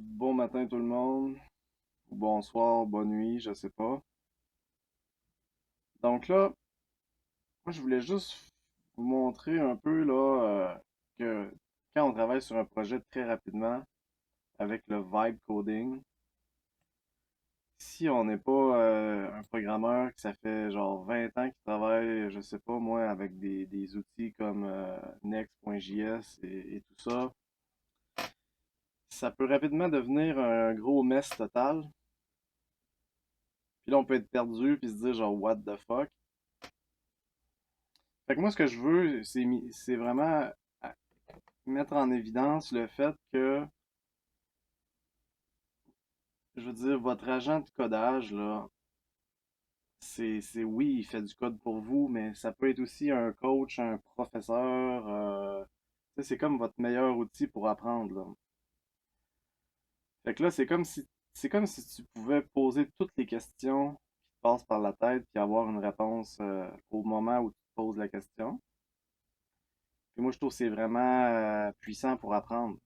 Bon matin tout le monde, ou bonsoir, bonne nuit, je sais pas. Donc là, moi je voulais juste vous montrer un peu là que quand on travaille sur un projet très rapidement avec le vibe coding, si on n'est pas un programmeur que ça fait genre 20 ans qu'il travaille, je sais pas moi, avec des outils comme Next.js et tout ça, ça peut rapidement devenir un gros mess total. Puis là, on peut être perdu puis se dire genre what the fuck. Fait que moi, ce que je veux, c'est vraiment mettre en évidence le fait que, je veux dire, votre agent de codage, là, oui, il fait du code pour vous, mais ça peut être aussi un coach, un professeur. Tu sais, c'est comme votre meilleur outil pour apprendre, là. Fait que là, c'est comme si tu pouvais poser toutes les questions qui te passent par la tête puis avoir une réponse au moment où tu te poses la question. Puis moi, je trouve que c'est vraiment puissant pour apprendre.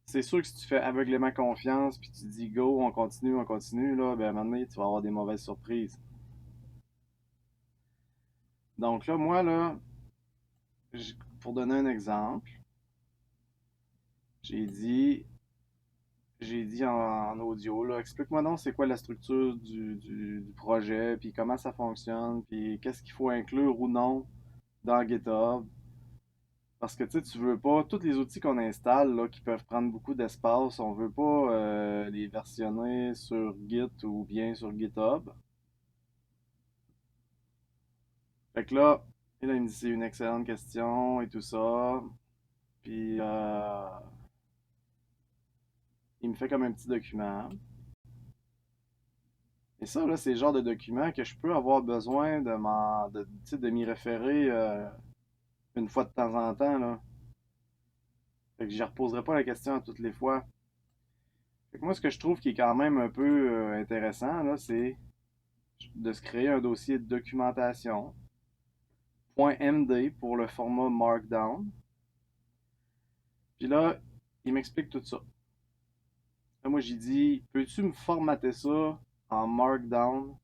C'est sûr que si tu fais aveuglément confiance, puis tu dis go, on continue, là, ben à un moment donné, tu vas avoir des mauvaises surprises. Donc là, moi, là, pour donner un exemple, j'ai dit, j'ai dit en audio, là, explique-moi donc c'est quoi la structure du projet, puis comment ça fonctionne, puis qu'est-ce qu'il faut inclure ou non dans GitHub. Parce que tu veux pas, tous les outils qu'on installe, là, qui peuvent prendre beaucoup d'espace, on veut pas les versionner sur Git ou bien sur GitHub. Fait que là, et là, il me dit c'est une excellente question et tout ça. Puis il me fait comme un petit document. Et ça, là, c'est le genre de document que je peux avoir besoin tu sais, de m'y référer une fois de temps en temps, là. Fait que je ne reposerai pas la question à toutes les fois. Fait que moi, ce que je trouve qui est quand même un peu intéressant, là, c'est de se créer un dossier de documentation. .md pour le format Markdown. Puis là, il m'explique tout ça. Là, moi, j'ai dit, peux-tu me formater ça en Markdown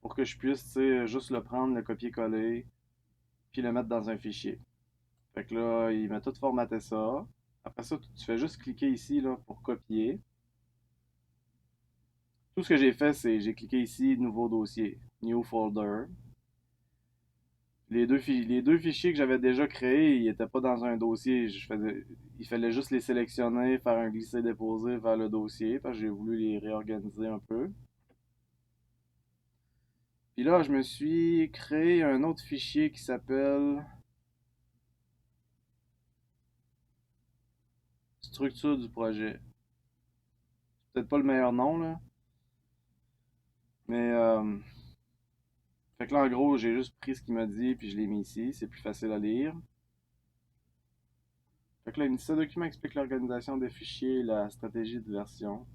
pour que je puisse, tu sais, juste le prendre, le copier-coller, puis le mettre dans un fichier. Fait que là, il m'a tout formaté ça. Après ça, tu fais juste cliquer ici là, pour copier. Tout ce que j'ai fait, c'est j'ai cliqué ici, nouveau dossier, new folder. Les deux fichiers que j'avais déjà créés, ils n'étaient pas dans un dossier. Il fallait juste les sélectionner, faire un glisser-déposer vers le dossier, parce que j'ai voulu les réorganiser un peu. Puis là, je me suis créé un autre fichier qui s'appelle structure du projet. C'est peut-être pas le meilleur nom, là, mais fait que là, en gros, j'ai juste pris ce qu'il m'a dit, puis je l'ai mis ici. C'est plus facile à lire. Fait que là, il me dit ce document explique l'organisation des fichiers et la stratégie de version.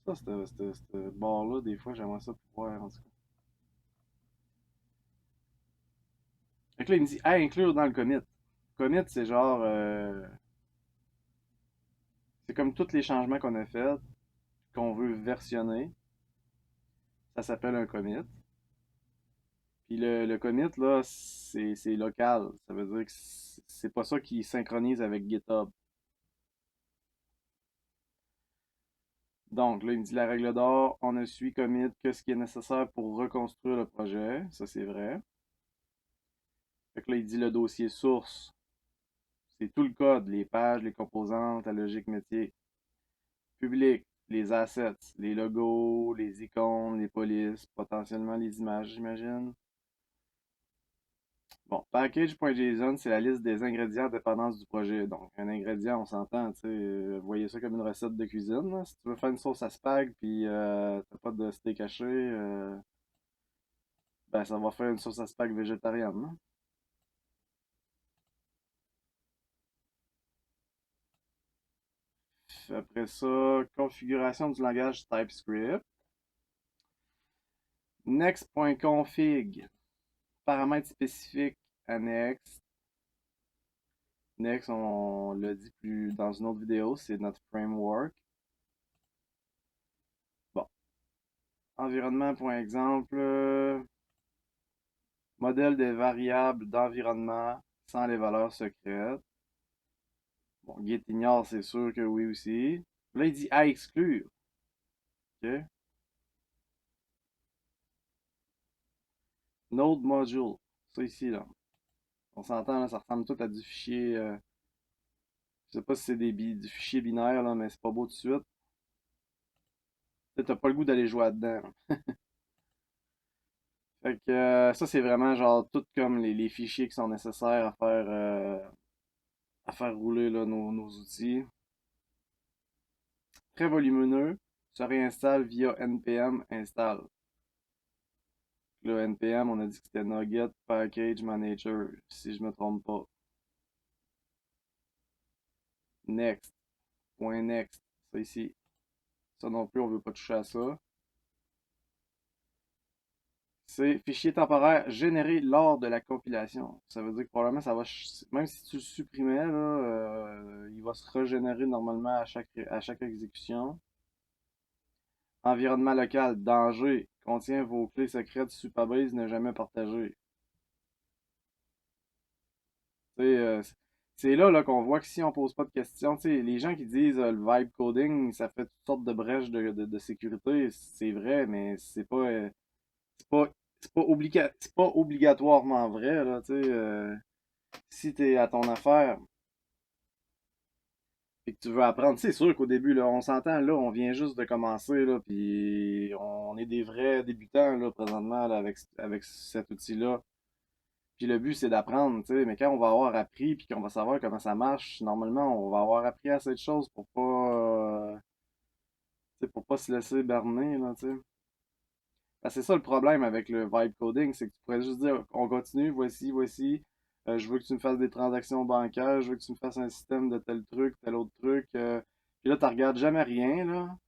Ça, cette barre-là, des fois, j'aimerais ça pouvoir, en tout cas. Fait que là, il me dit à inclure dans le commit. Commit, c'est genre, c'est comme tous les changements qu'on a faits, qu'on veut versionner. Ça s'appelle un commit. Puis le commit, là, c'est local. Ça veut dire que c'est pas ça qui synchronise avec GitHub. Donc, là, il me dit la règle d'or, on ne suit commit que ce qui est nécessaire pour reconstruire le projet. Ça, c'est vrai. Fait que là, il dit le dossier source. C'est tout le code, les pages, les composantes, la logique métier. Public, les assets, les logos, les icônes, les polices, potentiellement les images, j'imagine. Bon, package.json, c'est la liste des ingrédients en dépendance du projet. Donc, un ingrédient, on s'entend, tu sais, vous voyez ça comme une recette de cuisine, là. Si tu veux faire une sauce à spag, puis t'as pas de steak haché, ben ça va faire une sauce à spag végétarienne, là. Après ça, configuration du langage TypeScript. Next.config, paramètres spécifiques, annexe. Next, on l'a dit plus dans une autre vidéo, c'est notre framework. Bon. Environnement.exemple. Modèle des variables d'environnement sans les valeurs secrètes. Bon, git ignore, c'est sûr que oui aussi. Là, il dit à exclure. OK? Node module. Ça ici, là. On s'entend, là, ça ressemble tout à du fichier. Je sais pas si c'est du fichier binaire, là, mais c'est pas beau tout de suite. T'as pas le goût d'aller jouer là-dedans, là. Fait que ça, c'est vraiment genre tout comme les fichiers qui sont nécessaires à faire rouler là, nos outils. Très volumineux, se réinstalle via npm install. Là, npm, on a dit que c'était Nugget Package Manager, si je me trompe pas. Next. Point next. Ça ici. Ça non plus, on veut pas toucher à ça. C'est fichier temporaire généré lors de la compilation. Ça veut dire que probablement ça va, même si tu le supprimais, là, il va se régénérer normalement à chaque exécution. Environnement local, danger, contient vos clés secrètes Supabase, ne jamais partagées. Tu sais, c'est là, qu'on voit que si on pose pas de questions, tu sais, les gens qui disent le vibe coding, ça fait toutes sortes de brèches de sécurité, c'est vrai, mais c'est pas, c'est pas obligatoirement vrai, là, tu sais. Si t'es à ton affaire et que tu veux apprendre, c'est sûr qu'au début, là, on s'entend, là, on vient juste de commencer, là, puis on est des vrais débutants, là, présentement, là, avec cet outil-là. Puis le but, c'est d'apprendre, tu sais, mais quand on va avoir appris, puis qu'on va savoir comment ça marche, normalement, on va avoir appris assez de choses tu sais, pour pas se laisser berner, là, tu sais. C'est ça le problème avec le vibe coding, c'est que tu pourrais juste dire, on continue, voici, je veux que tu me fasses des transactions bancaires, je veux que tu me fasses un système de tel truc, tel autre truc. Puis là, tu regardes jamais rien, là,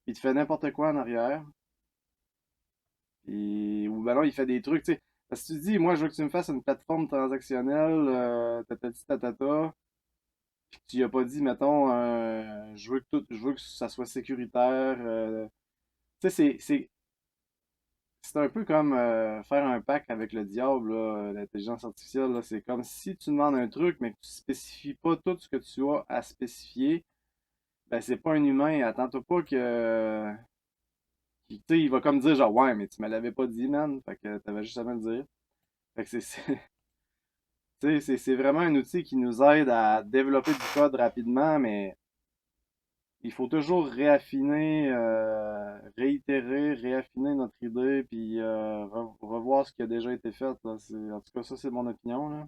puis tu fais n'importe quoi en arrière. Ou ben non, il fait des trucs, tu sais. Parce que tu dis, moi, je veux que tu me fasses une plateforme transactionnelle, tatati tatata, puis tu lui as pas dit, mettons, je veux que ça soit sécuritaire. Tu sais, c'est un peu comme faire un pacte avec le diable, là, l'intelligence artificielle. Là. C'est comme si tu demandes un truc, mais que tu spécifies pas tout ce que tu as à spécifier, ben c'est pas un humain. Attends-toi pas tu sais, il va comme dire genre ouais, mais tu me l'avais pas dit, man. Fait que t'avais juste à me le dire. Fait que tu sais, c'est vraiment un outil qui nous aide à développer du code rapidement, mais il faut toujours réaffiner, réitérer, réaffiner notre idée, puis revoir ce qui a déjà été fait. Là. En tout cas, ça, c'est mon opinion. Là.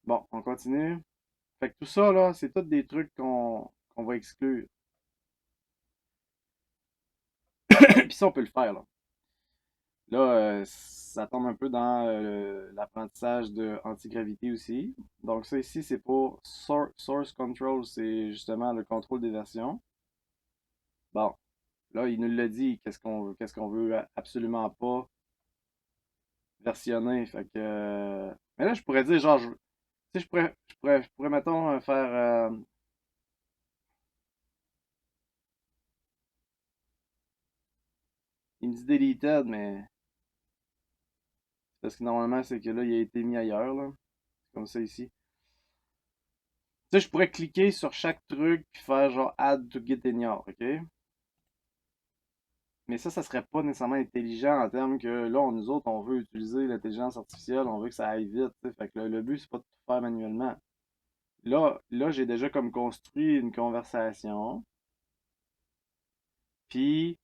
Bon, on continue. Fait que tout ça, là, c'est tous des trucs qu'on va exclure. Puis ça, on peut le faire, là. Là, ça tombe un peu dans l'apprentissage de antigravité aussi. Donc ça ici, c'est pour source control, c'est justement le contrôle des versions. Bon, là, il nous l'a dit, qu'est-ce qu'on veut absolument pas versionner. Fait que, mais là, je pourrais dire, genre, tu sais, je pourrais, mettons, faire. Il me dit deleted, mais parce que normalement, c'est que là, il a été mis ailleurs, là. C'est comme ça ici. Tu sais, je pourrais cliquer sur chaque truc puis faire genre add to git ignore, ok? Mais ça serait pas nécessairement intelligent en termes que là, nous autres, on veut utiliser l'intelligence artificielle, on veut que ça aille vite, tu sais. Fait que le but, c'est pas de tout faire manuellement. Là, j'ai déjà comme construit une conversation. Puis,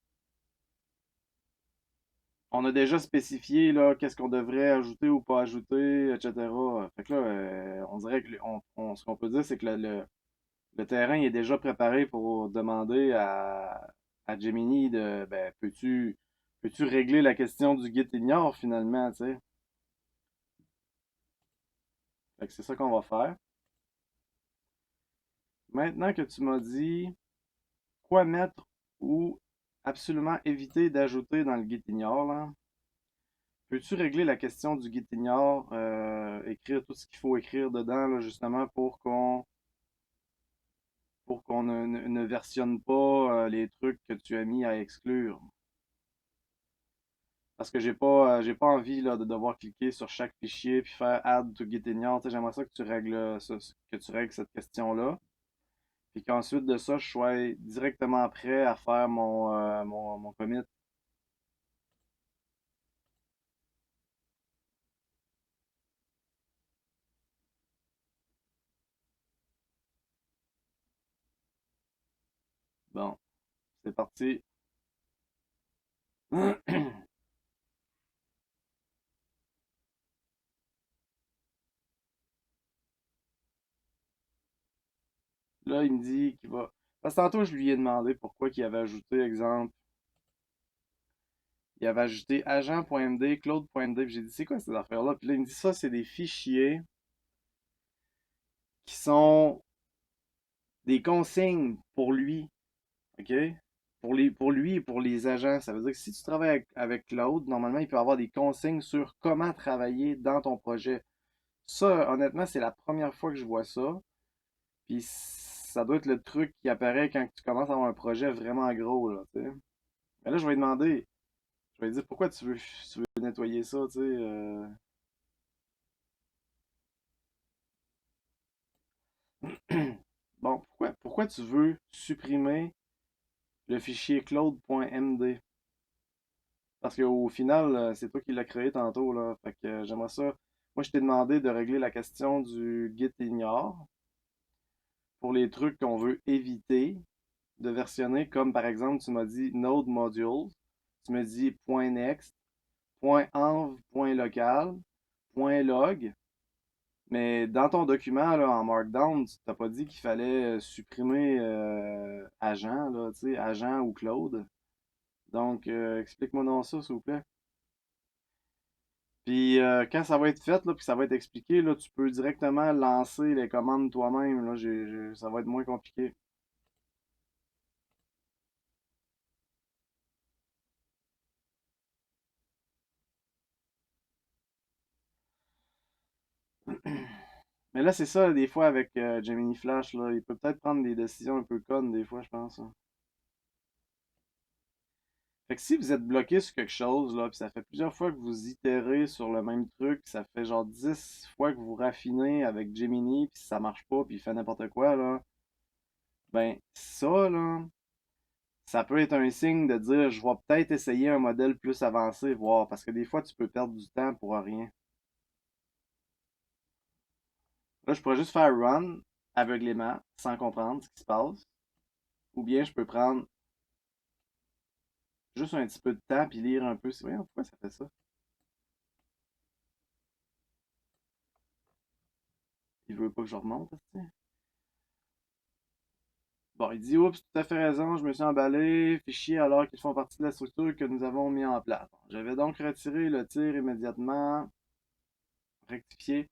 on a déjà spécifié là, qu'est-ce qu'on devrait ajouter ou pas ajouter, etc. Fait que là, on dirait que ce qu'on peut dire, c'est que le terrain est déjà préparé pour demander à Gemini de ben, peux-tu régler la question du git ignore finalement, tu sais? Fait que c'est ça qu'on va faire. Maintenant que tu m'as dit quoi mettre ou absolument éviter d'ajouter dans le git ignore, là, peux-tu régler la question du Gitignore, écrire tout ce qu'il faut écrire dedans, là, justement, pour qu'on ne versionne pas les trucs que tu as mis à exclure. Parce que j'ai pas envie là, de devoir cliquer sur chaque fichier puis faire add to Gitignore. Tu sais, j'aimerais ça que tu règles que tu règles cette question-là. Puis qu'ensuite de ça, je sois directement prêt à faire mon commit. Bon, c'est parti. Là, il me dit qu'il va. Parce que tantôt, je lui ai demandé pourquoi il avait ajouté, exemple, il avait ajouté agent.md, claude.md, puis j'ai dit, c'est quoi ces affaires-là? Puis là, il me dit, ça, c'est des fichiers qui sont des consignes pour lui, OK? Pour lui et pour les agents. Ça veut dire que si tu travailles avec Claude, normalement, il peut avoir des consignes sur comment travailler dans ton projet. Ça, honnêtement, c'est la première fois que je vois ça. Puis ça doit être le truc qui apparaît quand tu commences à avoir un projet vraiment gros, là, tu sais. Mais là, je vais lui demander, je vais lui dire pourquoi tu veux nettoyer ça, tu sais. Bon, pourquoi tu veux supprimer le fichier claude.md? Parce qu'au final, c'est toi qui l'as créé tantôt, là. Fait que j'aimerais ça. Moi, je t'ai demandé de régler la question du git ignore pour les trucs qu'on veut éviter de versionner, comme par exemple, tu m'as dit Node Modules, tu me dis .next, .env, .local, .log, mais dans ton document là, en Markdown, tu t'as pas dit qu'il fallait supprimer agent, là, tu sais, agent ou Claude. Donc, explique-moi dans ça, s'il vous plaît. Puis quand ça va être fait, là, puis ça va être expliqué, là, tu peux directement lancer les commandes toi-même. Là, ça va être moins compliqué. Mais là, c'est ça, des fois, avec Gemini Flash, là, il peut peut-être prendre des décisions un peu connes, des fois, je pense, hein. Fait que si vous êtes bloqué sur quelque chose, là, puis ça fait plusieurs fois que vous itérez sur le même truc, ça fait genre 10 fois que vous raffinez avec Gemini, puis ça marche pas, puis il fait n'importe quoi, là, ben, ça, là, ça peut être un signe de dire, je vais peut-être essayer un modèle plus avancé, voir, parce que des fois, tu peux perdre du temps pour rien. Là, je pourrais juste faire run aveuglément, sans comprendre ce qui se passe, ou bien je peux prendre juste un petit peu de temps puis lire un peu. Voyons, pourquoi ça fait ça? Il veut pas que je remonte, tu sais. Bon, il dit, oups, tout à fait raison, je me suis emballé, fichier alors qu'ils font partie de la structure que nous avons mis en place. J'avais donc retiré le tir immédiatement, rectifié.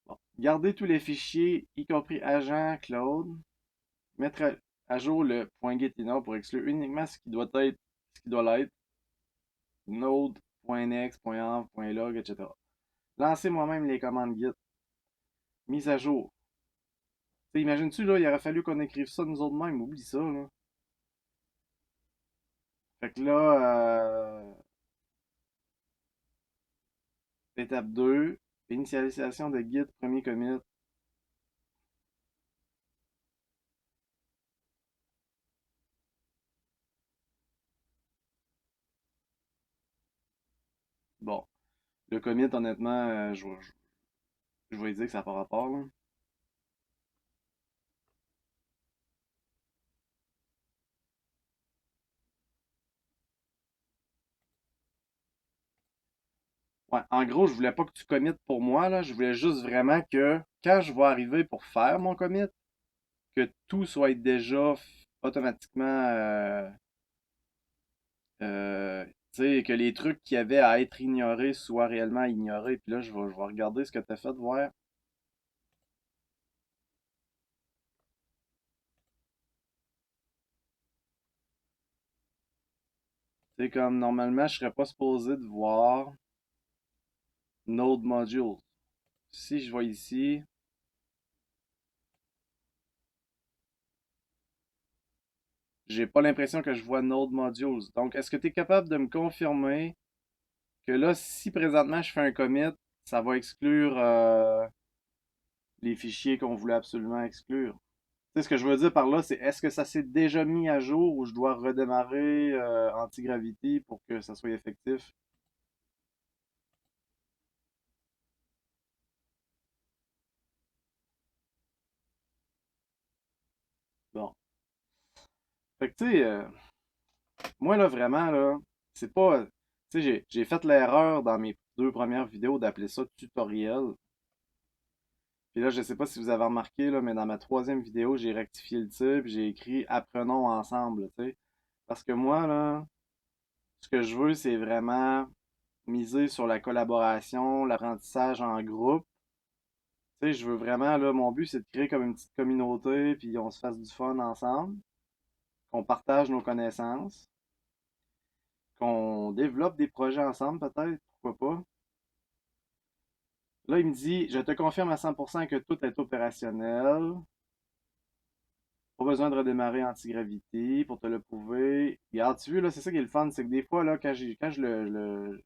Bon, garder tous les fichiers, y compris agent, Claude, mettre à jour le .getinor pour exclure uniquement ce qui doit l'être, node.next, .env, .log, etc. Lancer moi-même les commandes git, mise à jour. T'sais, imagines-tu, là, il aurait fallu qu'on écrive ça nous autres mêmes, oublie ça, là. Fait que là, étape 2, initialisation de git, premier commit. Bon, le commit, honnêtement, je vais dire que ça n'a pas rapport, là. Ouais, en gros, je voulais pas que tu commites pour moi, là. Je voulais juste vraiment que, quand je vais arriver pour faire mon commit, que tout soit déjà automatiquement, tu sais, que les trucs qui avaient à être ignorés soient réellement ignorés. Puis là, je vais regarder ce que tu as fait, voir. Tu sais, comme normalement, je serais pas supposé de voir. Node Modules. Si je vois ici, j'ai pas l'impression que je vois Node Modules. Donc, est-ce que tu es capable de me confirmer que là, si présentement je fais un commit, ça va exclure les fichiers qu'on voulait absolument exclure? Tu sais, ce que je veux dire par là, c'est est-ce que ça s'est déjà mis à jour ou je dois redémarrer Antigravity pour que ça soit effectif? Bon. Fait que tu sais, moi là vraiment là, c'est pas. Tu sais, j'ai fait l'erreur dans mes deux premières vidéos d'appeler ça tutoriel. Puis là, je sais pas si vous avez remarqué, là, mais dans ma troisième vidéo, j'ai rectifié le titre, j'ai écrit apprenons ensemble, tu sais. Parce que moi, là, ce que je veux, c'est vraiment miser sur la collaboration, l'apprentissage en groupe. Tu sais, je veux vraiment, là, mon but, c'est de créer comme une petite communauté, puis on se fasse du fun ensemble, qu'on partage nos connaissances, qu'on développe des projets ensemble, peut-être, pourquoi pas. Là, il me dit, je te confirme à 100% que tout est opérationnel. Pas besoin de redémarrer antigravité pour te le prouver. Regarde, tu vois, là, c'est ça qui est le fun, c'est que des fois, là, quand je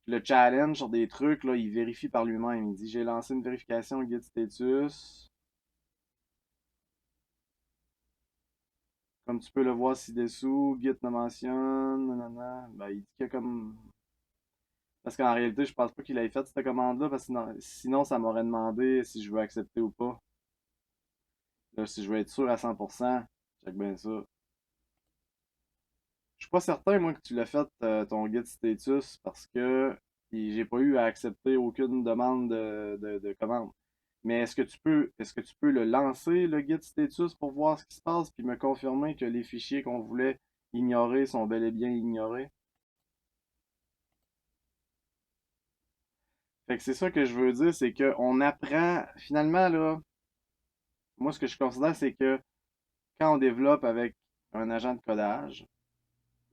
le challenge sur des trucs, là, il vérifie par lui-même. Il dit, j'ai lancé une vérification git status. Comme tu peux le voir ci-dessous, Git ne mentionne, nanana. Ben, il dit qu'il y a comme. Parce qu'en réalité, je pense pas qu'il ait fait cette commande-là, parce que sinon, ça m'aurait demandé si je veux accepter ou pas. Là, si je veux être sûr à 100%, check bien ça. Je suis pas certain, moi, que tu l'as fait, ton Git status, parce que j'ai pas eu à accepter aucune demande de commande. Mais est-ce que tu peux le lancer, le Git status, pour voir ce qui se passe, puis me confirmer que les fichiers qu'on voulait ignorer sont bel et bien ignorés? Fait que c'est ça que je veux dire, c'est qu'on apprend, finalement, là, moi, ce que je considère, c'est que quand on développe avec un agent de codage,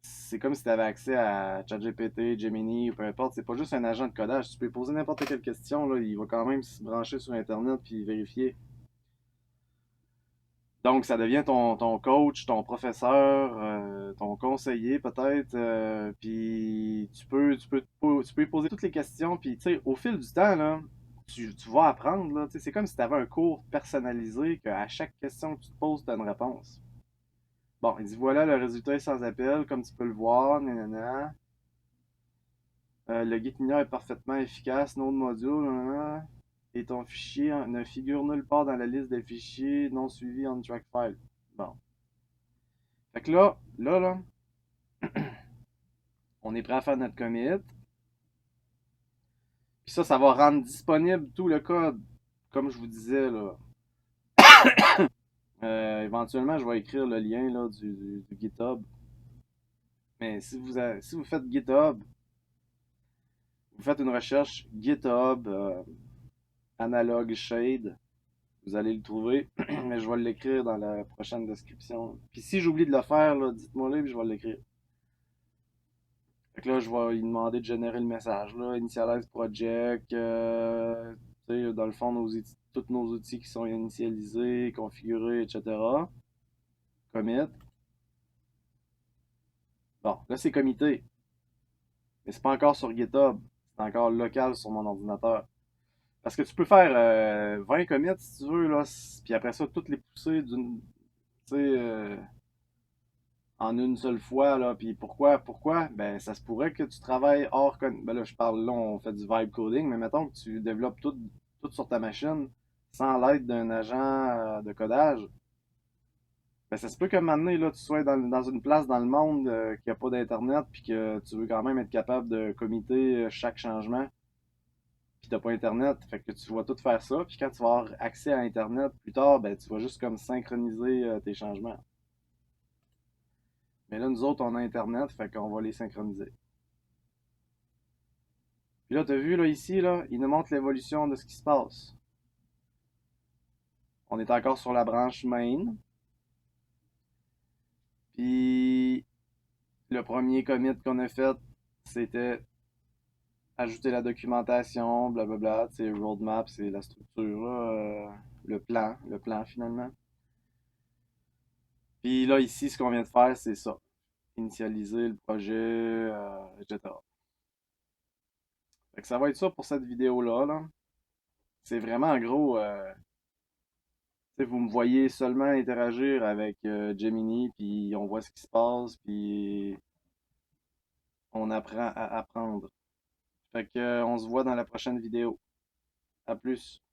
c'est comme si tu avais accès à ChatGPT, Gemini ou peu importe. C'est pas juste un agent de codage. Tu peux poser n'importe quelle question, là, il va quand même se brancher sur Internet puis vérifier. Donc, ça devient ton coach, ton professeur, ton conseiller peut-être. Puis tu peux lui poser toutes les questions. Puis, tu sais, au fil du temps, là, tu vas apprendre. Là, tu sais, c'est comme si tu avais un cours personnalisé qu'à chaque question que tu te poses, tu as une réponse. Bon, il dit voilà, le résultat est sans appel, comme tu peux le voir. Nanana. Le Gitminer est parfaitement efficace. Node module. Nanana. Et ton fichier ne figure nulle part dans la liste des fichiers non suivis on track file. Bon. Fait que là, on est prêt à faire notre commit. Puis ça va rendre disponible tout le code. Comme je vous disais, là. Éventuellement, je vais écrire le lien là, du GitHub. Mais si vous faites GitHub, vous faites une recherche GitHub Analog Shade, vous allez le trouver. Mais je vais l'écrire dans la prochaine description. Puis si j'oublie de le faire, là, dites-moi là, puis je vais l'écrire. Fait que là, je vais lui demander de générer le message. Là, Initialize Project, tu sais, dans le fond, tous nos outils qui sont initialisés, configurés, etc. Commit. Bon, là, c'est commité. Mais c'est pas encore sur GitHub. C'est encore local sur mon ordinateur. Parce que tu peux faire 20 commits si tu veux, là, puis après ça, toutes les pousser tu sais, en une seule fois, là. Puis pourquoi? Ben, ça se pourrait que tu travailles ben là, je parle, là, on fait du vibe coding, mais mettons que tu développes tout sur ta machine sans l'aide d'un agent de codage. Ben, ça se peut qu'à un moment donné, là, tu sois dans une place dans le monde qui n'a pas d'Internet, puis que tu veux quand même être capable de committer chaque changement, puis t'as pas Internet, fait que tu vas tout faire ça, puis quand tu vas avoir accès à Internet plus tard, ben, tu vas juste comme synchroniser tes changements. Mais là, nous autres, on a Internet, fait qu'on va les synchroniser. Puis là, tu as vu, là, ici, là, il nous montre l'évolution de ce qui se passe. On est encore sur la branche main. Puis, le premier commit qu'on a fait, c'était ajouter la documentation, blablabla, tu sais, roadmap, c'est la structure, là, le plan finalement. Puis là, ici, ce qu'on vient de faire, c'est ça. Initialiser le projet, etc. Fait que ça va être ça pour cette vidéo-là, là. C'est vraiment, en gros, tu sais, vous me voyez seulement interagir avec Gemini, puis on voit ce qui se passe, puis on apprend à apprendre. Fait que, on se voit dans la prochaine vidéo. À plus.